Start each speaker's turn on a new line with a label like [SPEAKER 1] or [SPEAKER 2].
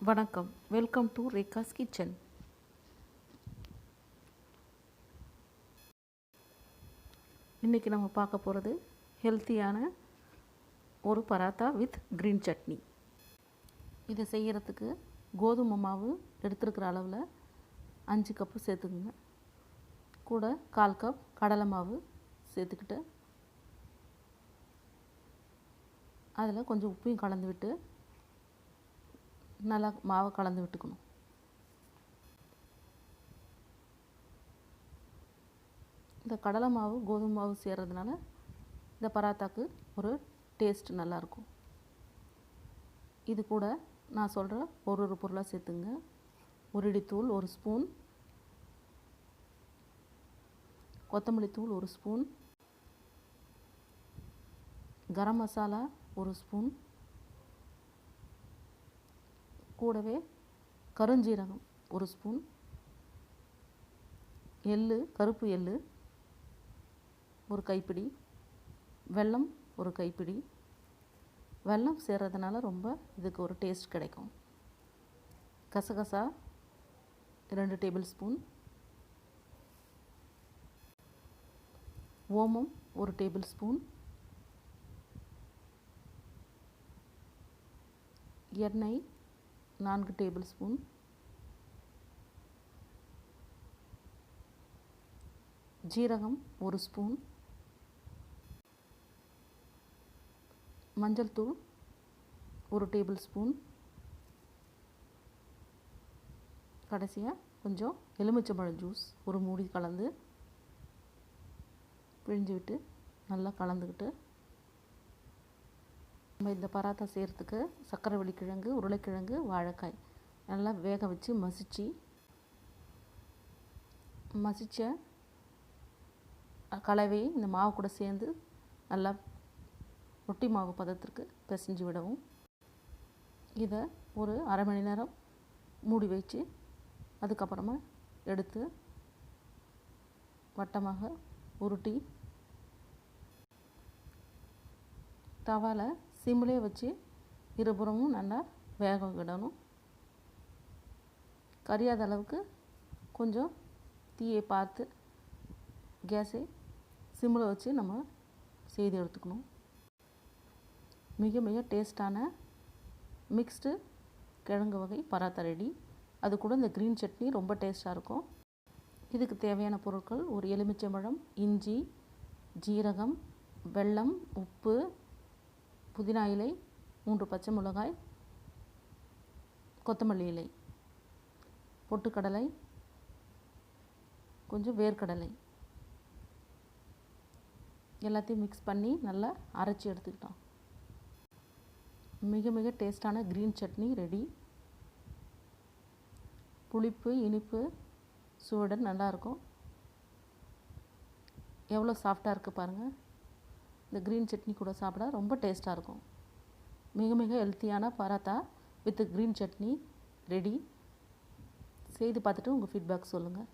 [SPEAKER 1] வணக்கம், welcome to Rekha's kitchen. இன்றைக்கி நம்ம பார்க்க போகிறது ஹெல்த்தியான ஒரு பராத்தா வித் க்ரீன் சட்னி. இதை செய்கிறதுக்கு கோதுமை மாவு எடுத்துருக்கிற அளவில் 5 கப்பு சேர்த்துக்குங்க. கூட 1/4 கப் கடலை மாவு சேர்த்துக்கிட்டு அதில் கொஞ்சம் உப்பையும் கலந்து விட்டு நல்லா மாவை கலந்து விட்டுக்கணும். இந்த கடலை மாவு கோதுமை மாவு சேர்றதுனால இந்த பராத்தாக்கு ஒரு டேஸ்ட் நல்லாயிருக்கும். இது கூட நான் சொல்கிற ஒரு பொருளாக சேர்த்துங்க. ஒரு இடித்தூள் 1 ஸ்பூன், கொத்தமல்லி தூள் 1 ஸ்பூன், கரம் மசாலா 1 ஸ்பூன், கூடவே கருஞ்சீரகம் 1 ஸ்பூன், எள்ளு, கருப்பு எள்ளு 1 கைப்பிடி, வெல்லம் 1 கைப்பிடி. வெல்லம் சேர்றதுனால ரொம்ப இதுக்கு ஒரு டேஸ்ட் கிடைக்கும். கசகசா 2 டேபிள் ஸ்பூன், ஓமம் 1 டேபிள் ஸ்பூன், எண்ணெய் 4 டேபிள் ஸ்பூன், ஜீரகம் 1 ஸ்பூன், மஞ்சள் தூள் 1 டேபிள் ஸ்பூன், கடைசியாக கொஞ்சம் எலுமிச்சம்பழம் ஜூஸ் 1 மூடி கலந்து பிழிஞ்சு விட்டு நல்லா கலந்துக்கிட்டு நம்ம இந்த பராத்தா செய்கிறதுக்கு சக்கரவள்ளி கிழங்கு, உருளைக்கிழங்கு, வாழைக்காய் நல்லா வேக வச்சு மசித்த கலவையை இந்த மாவு கூட சேர்ந்து நல்லா ரொட்டி மாவு பதத்திற்கு பிசைஞ்சு விடவும். இதை ஒரு அரை மணி நேரம் மூடி வச்சு அதுக்கப்புறமா எடுத்து வட்டமாக உருட்டி தவாவில் சிம்மிலே வச்சு இருபுறமும் நல்லா வேக விடணும். கரியாத அளவுக்கு கொஞ்சம் தீயை பார்த்து கேஸை சிம்மில் வச்சு நம்ம செய்து எடுத்துக்கணும். மிக மிக டேஸ்டான மிக்ஸ்டு கிழங்கு வகை பராத்தா ரெடி. அது கூட இந்த க்ரீன் சட்னி ரொம்ப டேஸ்ட்டாக இருக்கும். இதுக்கு தேவையான பொருட்கள்: ஒரு எலுமிச்சம்பழம், இஞ்சி, ஜீரகம், வெல்லம், உப்பு, புதினா இலை, 3 பச்சை மிளகாய், கொத்தமல்லி இலை, பொட்டுக்கடலை, கொஞ்சம் வேர்க்கடலை எல்லாத்தையும் மிக்ஸ் பண்ணி நல்லா அரைச்சி எடுத்துக்கிட்டோம். மிக மிக டேஸ்டான க்ரீன் சட்னி ரெடி. புளிப்பு, இனிப்பு சுவையுடன் நல்லாயிருக்கும். எவ்வளோ சாஃப்டாக இருக்குது பாருங்கள். இந்த க்ரீன் சட்னி கூட சாப்பிட ரொம்ப டேஸ்ட்டாக இருக்கும். மிக மிக ஹெல்த்தியான paratha with green chutney ready. செய்து பார்த்துட்டு உங்கள் ஃபீட்பேக் சொல்லுங்கள்.